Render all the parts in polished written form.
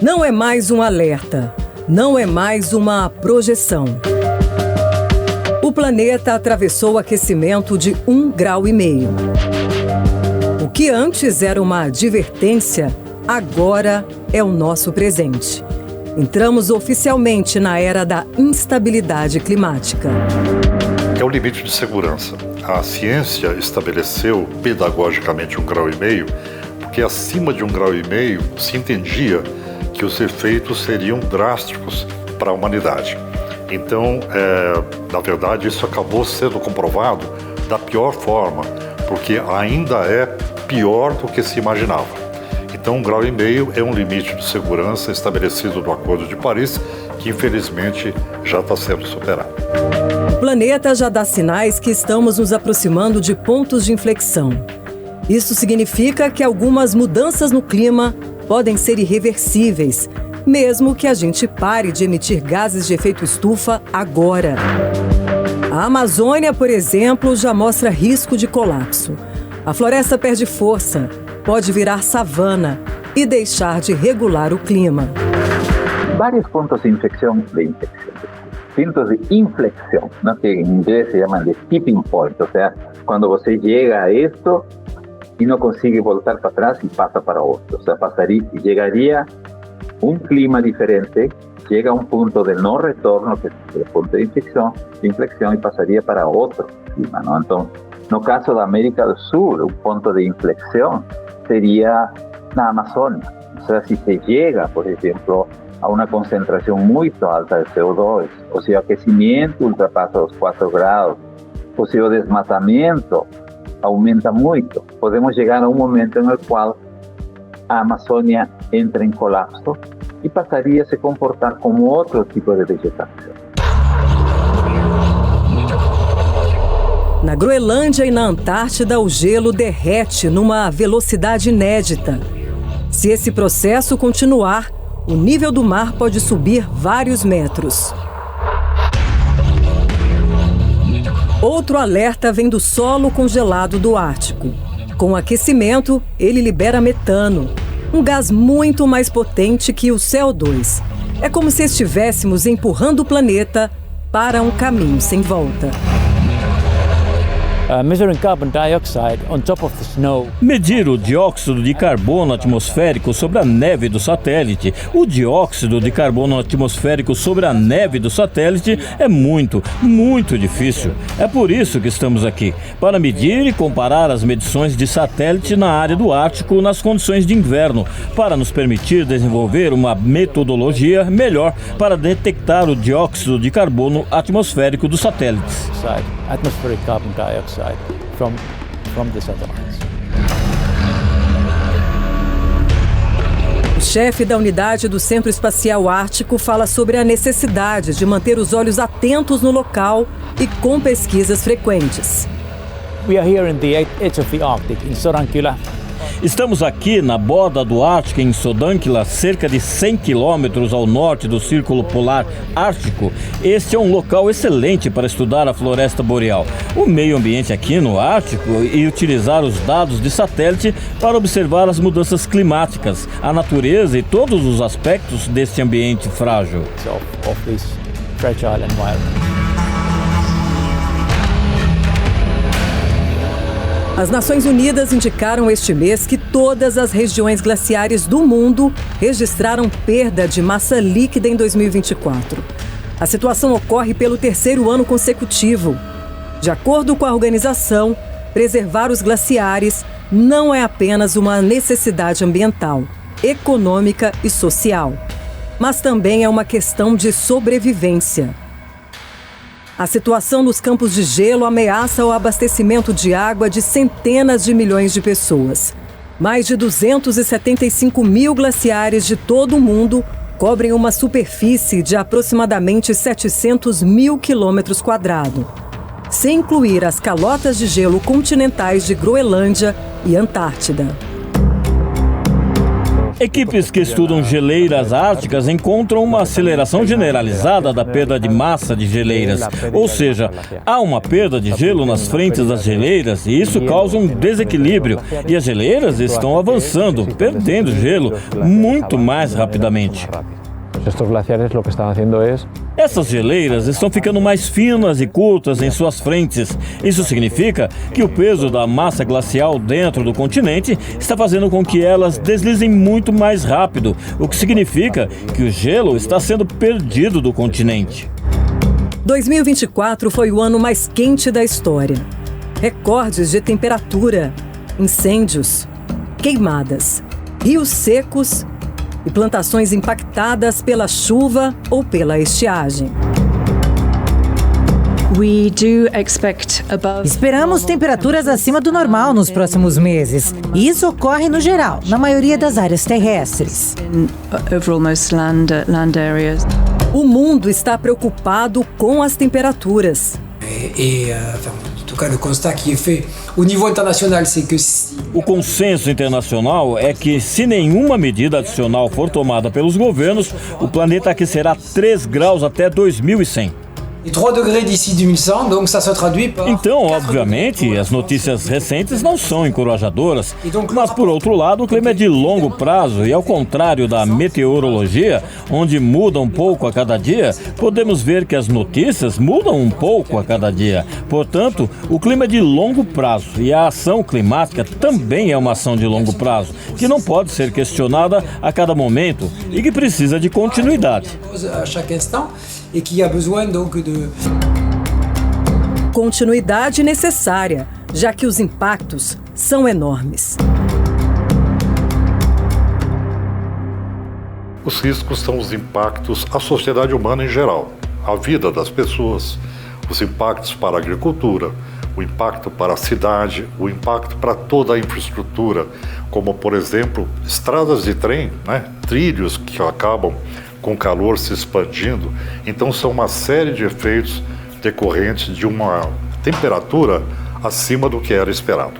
Não é mais um alerta, não é mais uma projeção. O planeta atravessou o aquecimento de 1,5 graus. O que antes era uma advertência, agora é o nosso presente. Entramos oficialmente na era da instabilidade climática. É o limite de segurança. A ciência estabeleceu pedagogicamente 1,5 graus, porque acima de 1,5 graus se entendia que os efeitos seriam drásticos para a humanidade. Então, na verdade, isso acabou sendo comprovado da pior forma, porque ainda é pior do que se imaginava. Então, 1,5 graus é um limite de segurança estabelecido no Acordo de Paris, que infelizmente já está sendo superado. O planeta já dá sinais que estamos nos aproximando de pontos de inflexão. Isso significa que algumas mudanças no clima podem ser irreversíveis, mesmo que a gente pare de emitir gases de efeito estufa agora. A Amazônia, por exemplo, já mostra risco de colapso. A floresta perde força, pode virar savana e deixar de regular o clima. Vários pontos de inflexão, pontos de inflexão, ¿no? Que em inglês se chamam de tipping point, ou seja, quando você chega a isto e não consegue voltar para trás e passa para outro. Ou seja, chegaria um clima diferente, chega a um ponto de não retorno, que é o ponto de inflexão, e passaria para outro clima, não? Então, no caso da América do Sul, o ponto de inflexão seria na Amazônia. Ou seja, se se chega, por exemplo, a uma concentração muito alta de CO2, o seu aquecimento ultrapassa os 4 graus, o seu desmatamento aumenta muito, podemos chegar a um momento no qual a Amazônia entra em colapso e passaria a se comportar como outro tipo de vegetação. Na Groenlândia e na Antártida, o gelo derrete numa velocidade inédita. Se esse processo continuar, o nível do mar pode subir vários metros. Outro alerta vem do solo congelado do Ártico. Com o aquecimento, ele libera metano, um gás muito mais potente que o CO2. É como se estivéssemos empurrando o planeta para um caminho sem volta. Medir o dióxido de carbono atmosférico sobre a neve do satélite. O dióxido de carbono atmosférico sobre a neve do satélite é muito, muito difícil. É por isso que estamos aqui, para medir e comparar as medições de satélite na área do Ártico nas condições de inverno, para nos permitir desenvolver uma metodologia melhor para detectar o dióxido de carbono atmosférico dos satélites. Atmospheric carbon dioxide from the satellites. O chefe da unidade do Centro Espacial Ártico fala sobre a necessidade de manter os olhos atentos no local e com pesquisas frequentes. We are here in the edge of the Arctic, in Sodankylä. Estamos aqui na borda do Ártico, em Sodankylä, cerca de 100 quilômetros ao norte do Círculo Polar Ártico. Este é um local excelente para estudar a floresta boreal, o meio ambiente aqui no Ártico e utilizar os dados de satélite para observar as mudanças climáticas, a natureza e todos os aspectos deste ambiente frágil. Of this fragile environment. As Nações Unidas indicaram este mês que todas as regiões glaciares do mundo registraram perda de massa líquida em 2024. A situação ocorre pelo 3º ano consecutivo. De acordo com a organização, preservar os glaciares não é apenas uma necessidade ambiental, econômica e social, mas também é uma questão de sobrevivência. A situação nos campos de gelo ameaça o abastecimento de água de centenas de milhões de pessoas. Mais de 275 mil glaciares de todo o mundo cobrem uma superfície de aproximadamente 700 mil quilômetros quadrados, sem incluir as calotas de gelo continentais de Groenlândia e Antártida. Equipes que estudam geleiras árticas encontram uma aceleração generalizada da perda de massa de geleiras. Ou seja, há uma perda de gelo nas frentes das geleiras e isso causa um desequilíbrio. E as geleiras estão avançando, perdendo gelo muito mais rapidamente. Estos glaciares lo que están haciendo es... Essas geleiras estão ficando mais finas e curtas em suas frentes. Isso significa que o peso da massa glacial dentro do continente está fazendo com que elas deslizem muito mais rápido, o que significa que o gelo está sendo perdido do continente. 2024 foi o ano mais quente da história. Recordes de temperatura, incêndios, queimadas, rios secos e plantações impactadas pela chuva ou pela estiagem. Esperamos temperaturas acima do normal nos próximos meses. E isso ocorre no geral, na maioria das áreas terrestres. O mundo está preocupado com as temperaturas. O consenso internacional é que, se nenhuma medida adicional for tomada pelos governos, o planeta aquecerá 3 graus até 2100. Então, obviamente, as notícias recentes não são encorajadoras, mas, por outro lado, o clima é de longo prazo e, ao contrário da meteorologia, onde muda um pouco a cada dia, podemos ver que as notícias mudam um pouco a cada dia. Portanto, o clima é de longo prazo e a ação climática também é uma ação de longo prazo, que não pode ser questionada a cada momento e que precisa de continuidade. Continuidade necessária, já que os impactos são enormes. Os riscos são os impactos à sociedade humana em geral, à vida das pessoas, os impactos para a agricultura, o impacto para a cidade, o impacto para toda a infraestrutura, como, por exemplo, estradas de trem, trilhos que acabam com o calor se expandindo. Então são uma série de efeitos decorrentes de uma temperatura acima do que era esperado.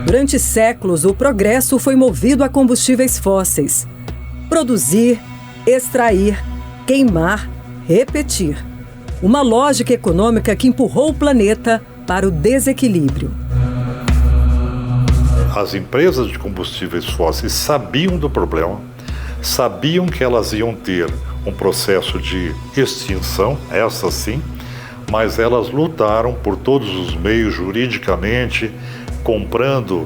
Durante séculos, o progresso foi movido a combustíveis fósseis. Produzir, extrair, queimar, repetir. Uma lógica econômica que empurrou o planeta para o desequilíbrio. As empresas de combustíveis fósseis sabiam do problema, sabiam que elas iam ter um processo de extinção, essa sim, mas elas lutaram por todos os meios juridicamente, comprando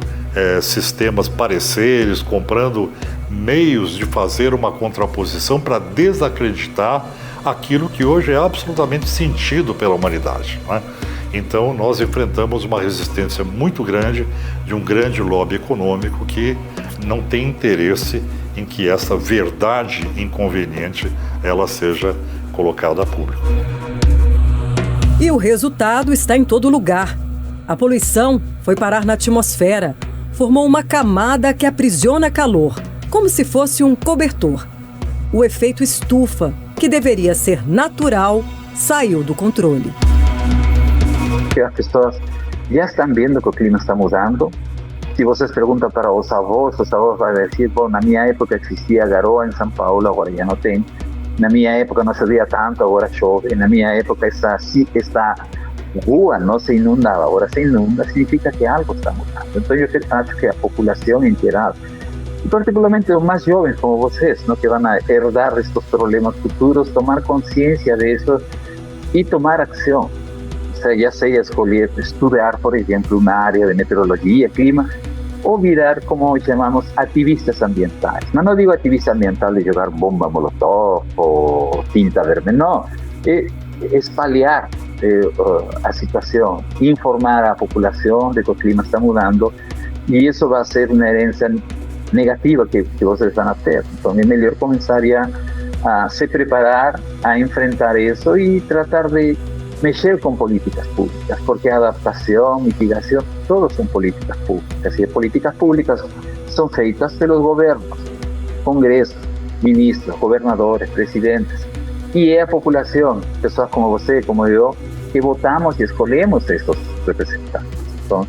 sistemas pareceres, comprando meios de fazer uma contraposição para desacreditar aquilo que hoje é absolutamente sentido pela humanidade, Então nós enfrentamos uma resistência muito grande de um grande lobby econômico que não tem interesse em que essa verdade inconveniente ela seja colocada a público. E o resultado está em todo lugar. A poluição foi parar na atmosfera, formou uma camada que aprisiona calor, como se fosse um cobertor. O efeito estufa, que deveria ser natural, saiu do controle. As pessoas já estão vendo que o clima está mudando. Se vocês perguntam para os avós vão dizer, bom, na minha época existia garoa em São Paulo, agora já não tem. Na minha época não chovia tanto, agora chove. Na minha época esta rua não se inundava, agora se inunda, significa que algo está mudando. Então eu acho que a população em geral, e particularmente os mais jovens como vocês, que vão herdar estes problemas futuros, tomar consciência disso e tomar ação. Ya sea escolher estudar, por exemplo, uma área de meteorologia, clima, ou virar, como chamamos, ativistas ambientais. Mas não digo ativista ambiental de jogar bomba molotov ou tinta vermelha, não. É espalhar a situação, informar a população de que o clima está mudando, e isso vai ser uma herência negativa que vocês vão ter. Então é melhor começar a se preparar, a enfrentar isso e tratar de mexer com políticas públicas, porque a adaptação, mitigação, todos são políticas públicas. E as políticas públicas são feitas pelos governos, congressos, ministros, governadores, presidentes. E é a população, pessoas como você, como eu, que votamos e escolhemos esses representantes. Então,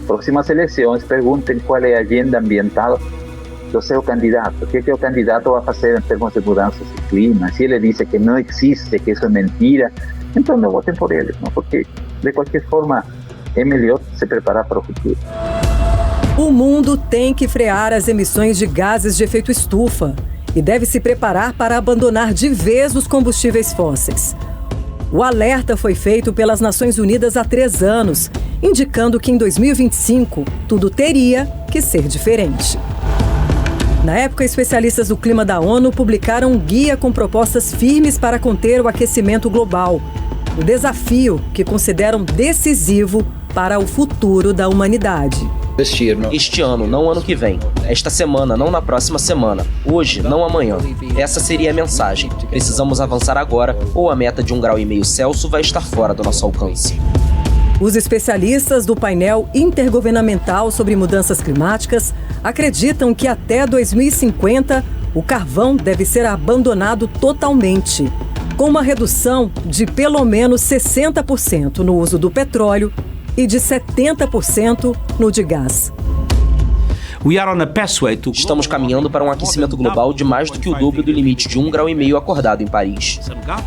próximas eleições, perguntem qual é a agenda ambiental do seu candidato. O que o candidato vai fazer em termos de mudanças de clima? Se ele diz que não existe, que isso é mentira, então não votem por ele, não? Porque, de qualquer forma, é melhor se preparar para o futuro. O mundo tem que frear as emissões de gases de efeito estufa e deve se preparar para abandonar de vez os combustíveis fósseis. O alerta foi feito pelas Nações Unidas há 3 anos, indicando que em 2025 tudo teria que ser diferente. Na época, especialistas do clima da ONU publicaram um guia com propostas firmes para conter o aquecimento global, um desafio que consideram decisivo para o futuro da humanidade. Este ano, não ano que vem. Esta semana, não na próxima semana. Hoje, não amanhã. Essa seria a mensagem. Precisamos avançar agora, ou a meta de 1,5 graus Celsius vai estar fora do nosso alcance. Os especialistas do painel intergovernamental sobre mudanças climáticas acreditam que até 2050 o carvão deve ser abandonado totalmente, com uma redução de pelo menos 60% no uso do petróleo e de 70% no de gás. Estamos caminhando para um aquecimento global de mais do que o dobro do limite de 1,5 graus acordado em Paris.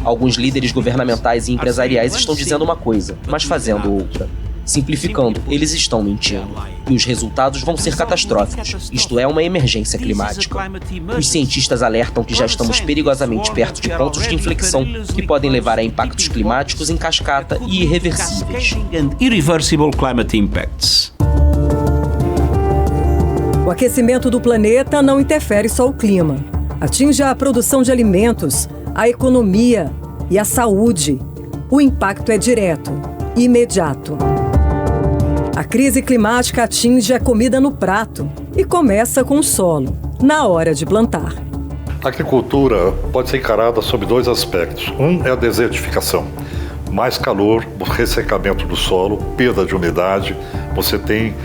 Alguns líderes governamentais e empresariais estão dizendo uma coisa, mas fazendo outra. Simplificando, eles estão mentindo. E os resultados vão ser catastróficos. Isto é uma emergência climática. Os cientistas alertam que já estamos perigosamente perto de pontos de inflexão que podem levar a impactos climáticos em cascata e irreversíveis. O aquecimento do planeta não interfere só o clima. Atinge a produção de alimentos, a economia e a saúde. O impacto é direto e imediato. A crise climática atinge a comida no prato e começa com o solo, na hora de plantar. A agricultura pode ser encarada sob 2 aspectos. Um é a desertificação. Mais calor, ressecamento do solo, perda de umidade, você tem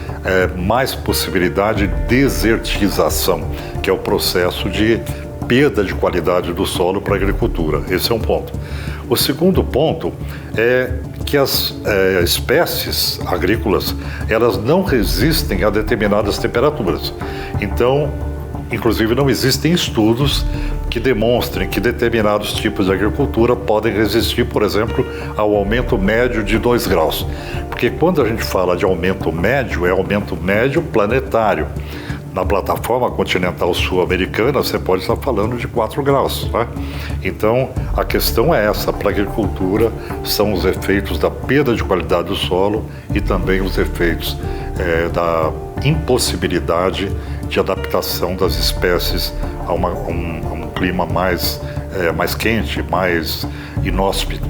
mais possibilidade de desertização, que é o processo de perda de qualidade do solo para a agricultura. Esse é um ponto. O segundo ponto é que as espécies agrícolas, elas não resistem a determinadas temperaturas. Então, inclusive, não existem estudos que demonstrem que determinados tipos de agricultura podem resistir, por exemplo, ao aumento médio de 2 graus. Porque quando a gente fala de aumento médio, é aumento médio planetário. Na plataforma continental sul-americana, você pode estar falando de 4 graus. Né? Então, a questão é essa. Para a agricultura, são os efeitos da perda de qualidade do solo e também os efeitos da impossibilidade de adaptação das espécies a um clima mais quente, mais inóspito.